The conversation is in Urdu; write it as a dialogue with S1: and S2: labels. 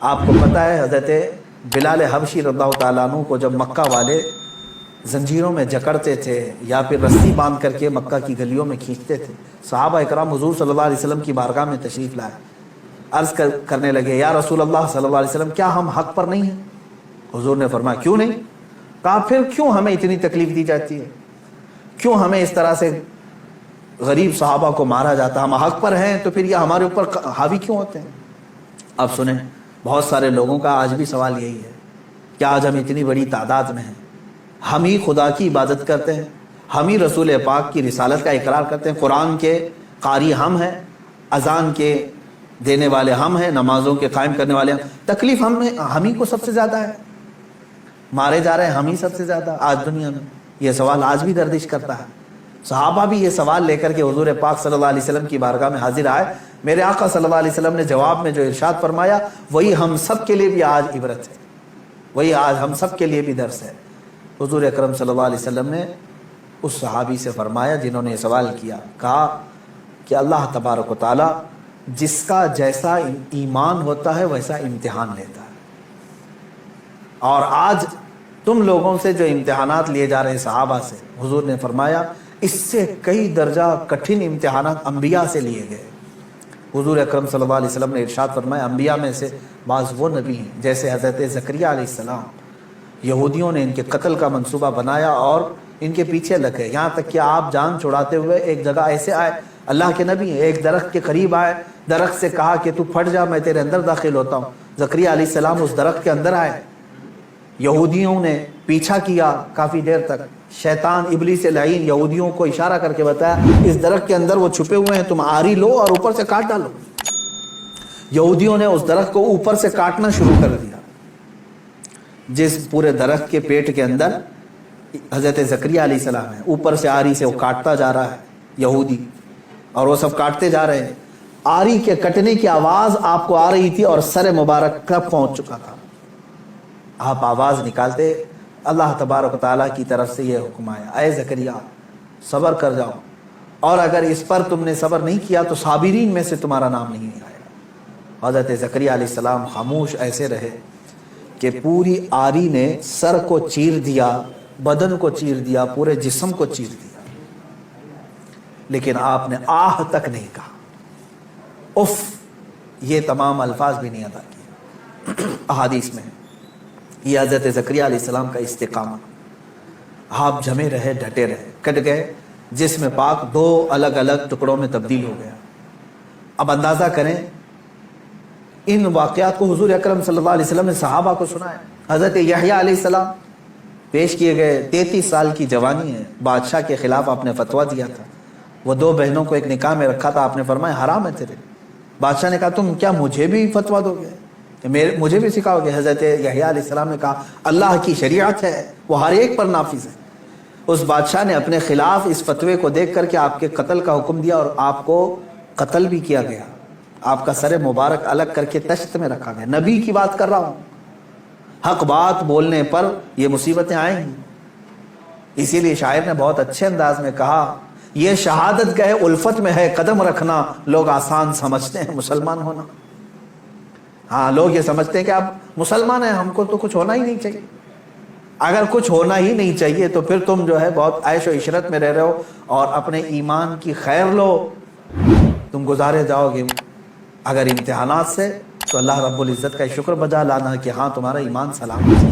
S1: آپ کو پتہ ہے حضرت بلال حبشی رضی اللہ تعالیٰ عنہ کو جب مکہ والے زنجیروں میں جکڑتے تھے یا پھر رسی باندھ کر کے مکہ کی گلیوں میں کھینچتے تھے، صحابہ اکرام حضور صلی اللہ علیہ وسلم کی بارگاہ میں تشریف لائے، عرض کرنے لگے یا رسول اللہ صلی اللہ علیہ وسلم کیا ہم حق پر نہیں ہیں؟ حضور نے فرمایا کیوں نہیں؟ کہا پھر کیوں ہمیں اتنی تکلیف دی جاتی ہے، کیوں ہمیں اس طرح سے غریب صحابہ کو مارا جاتا ہے؟ ہم حق پر ہیں تو پھر یہ ہمارے اوپر حاوی کیوں ہوتے ہیں؟ اب سنیں، بہت سارے لوگوں کا آج بھی سوال یہی ہے کہ آج ہم اتنی بڑی تعداد میں ہیں، ہم ہی خدا کی عبادت کرتے ہیں، ہم ہی رسول پاک کی رسالت کا اقرار کرتے ہیں، قرآن کے قاری ہم ہیں، اذان کے دینے والے ہم ہیں، نمازوں کے قائم کرنے والے ہم، تکلیف ہم ہی کو سب سے زیادہ ہے، مارے جا رہے ہیں ہم ہی سب سے زیادہ آج دنیا میں۔ یہ سوال آج بھی گردش کرتا ہے۔ صحابہ بھی یہ سوال لے کر کے حضور پاک صلی اللہ علیہ وسلم کی بارگاہ میں حاضر آئے، میرے آقا صلی اللہ علیہ وسلم نے جواب میں جو ارشاد فرمایا وہی ہم سب کے لیے بھی آج عبرت ہے، وہی آج ہم سب کے لیے بھی درس ہے۔ حضور اکرم صلی اللہ علیہ وسلم نے اس صحابی سے فرمایا جنہوں نے یہ سوال کیا، کہا کہ اللہ تبارک و تعالی جس کا جیسا ایمان ہوتا ہے ویسا امتحان لیتا ہے، اور آج تم لوگوں سے جو امتحانات لیے جا رہے صحابہ سے، حضور نے فرمایا اس سے کئی درجہ کٹھن امتحانات انبیاء سے لیے گئے۔ حضور اکرم صلی اللہ علیہ وسلم نے ارشاد فرمایا انبیاء میں سے بعض وہ نبی ہیں جیسے حضرت زکریا علیہ السلام، یہودیوں نے ان کے قتل کا منصوبہ بنایا اور ان کے پیچھے لگے، یہاں تک کہ آپ جان چھڑاتے ہوئے ایک جگہ ایسے آئے، اللہ کے نبی ہیں، ایک درخت کے قریب آئے، درخت سے کہا کہ تو پھٹ جا میں تیرے اندر داخل ہوتا ہوں۔ زکریا علیہ السلام اس درخت کے اندر آئے، یہودیوں نے پیچھا کیا کافی دیر تک، شیطان ابلیس لعین یہودیوں کو اشارہ کر کے بتایا اس درخت کے اندر وہ چھپے ہوئے ہیں، تم آری لو اور اوپر سے کاٹ ڈالو۔ یہودیوں نے اس درخت کو اوپر سے کاٹنا شروع کر دیا، جس پورے درخت کے پیٹ کے اندر حضرت زکریا علیہ السلام ہے، اوپر سے آری سے وہ کاٹتا جا رہا ہے یہودی، اور وہ سب کاٹتے جا رہے ہیں، آری کے کٹنے کی آواز آپ کو آ رہی تھی اور سر مبارک کب پہنچ چکا تھا، آپ آواز نکالتے، اللہ تبارک و تعالیٰ کی طرف سے یہ حکم آیا اے زکریا صبر کر جاؤ، اور اگر اس پر تم نے صبر نہیں کیا تو صابرین میں سے تمہارا نام نہیں آئے گا۔ حضرت زکریا علیہ السلام خاموش ایسے رہے کہ پوری آری نے سر کو چیر دیا، بدن کو چیر دیا، پورے جسم کو چیر دیا، لیکن آپ نے آہ تک نہیں کہا، اف یہ تمام الفاظ بھی نہیں ادا کیے۔ احادیث میں یہ حضرت زکریا علیہ السلام کا استقامت، آپ جمے رہے، ڈٹے رہے، کٹ گئے، جسم پاک دو الگ الگ ٹکڑوں میں تبدیل ہو گیا۔ اب اندازہ کریں ان واقعات کو حضور اکرم صلی اللہ علیہ وسلم نے صحابہ کو سنایا۔ حضرت یحییٰ علیہ السلام پیش کیے گئے، 33 سال کی جوانی ہے، بادشاہ کے خلاف آپ نے فتویٰ دیا تھا، وہ دو بہنوں کو ایک نکاح میں رکھا تھا، آپ نے فرمایا حرام ہے تیرے۔ بادشاہ نے کہا تم کیا مجھے بھی فتویٰ دو گے، مجھے بھی سکھاؤ گے؟ حضرت یحییٰ علیہ السلام نے کہا اللہ کی شریعت ہے، وہ ہر ایک پر نافذ ہے۔ اس بادشاہ نے اپنے خلاف اس فتوے کو دیکھ کر کے آپ کے قتل کا حکم دیا، اور آپ کو قتل بھی کیا گیا، آپ کا سر مبارک الگ کر کے تشت میں رکھا گیا۔ نبی کی بات کر رہا ہوں، حق بات بولنے پر یہ مصیبتیں آئیں گی۔ اسی لیے شاعر نے بہت اچھے انداز میں کہا یہ شہادت گئے الفت میں ہے قدم رکھنا، لوگ آسان سمجھتے ہیں مسلمان ہونا۔ ہاں لوگ یہ سمجھتے ہیں کہ آپ مسلمان ہیں، ہم کو تو کچھ ہونا ہی نہیں چاہیے۔ اگر کچھ ہونا ہی نہیں چاہیے تو پھر تم جو ہے بہت عیش و عشرت میں رہ رہے ہو، اور اپنے ایمان کی خیر لو، تم گزارے جاؤ گے۔ اگر امتحانات سے تو اللہ رب العزت کا شکر بجا لانا کہ ہاں تمہارا ایمان سلامت ہے۔